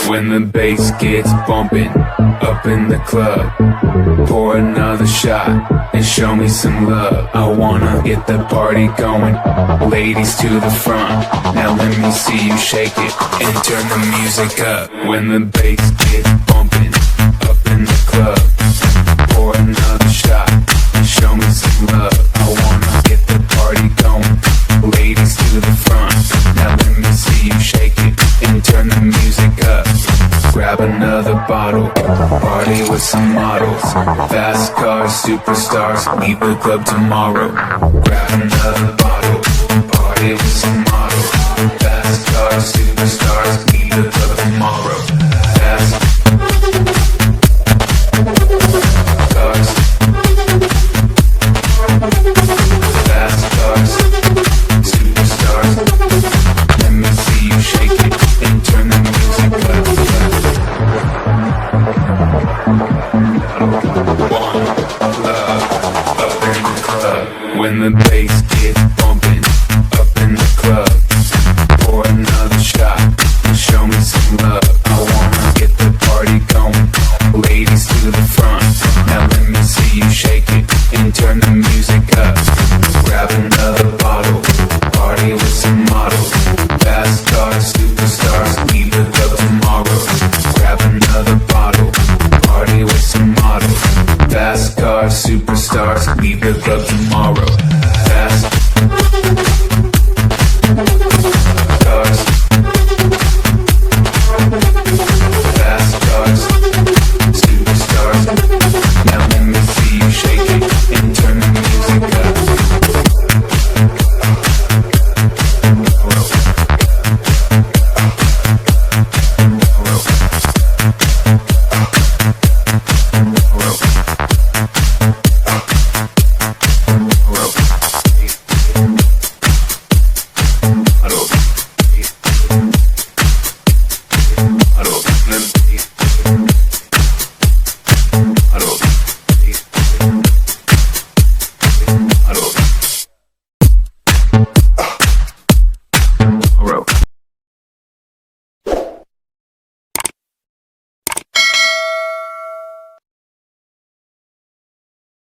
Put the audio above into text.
When the bass gets bumping up in the club, pour another shot and show me some love. I wanna get the party going, ladies to the front. Now let me see you shake it and turn the music up. When the bass gets bumping up in the club, pour another shot and show me some love. I wanna get the party going, ladies to the front. Now let me see you shake it and turn the music up. Grab another bottle, party with some models, fast cars, superstars, meet the club tomorrow. Grab another bottle, party with some models, fast cars, superstars.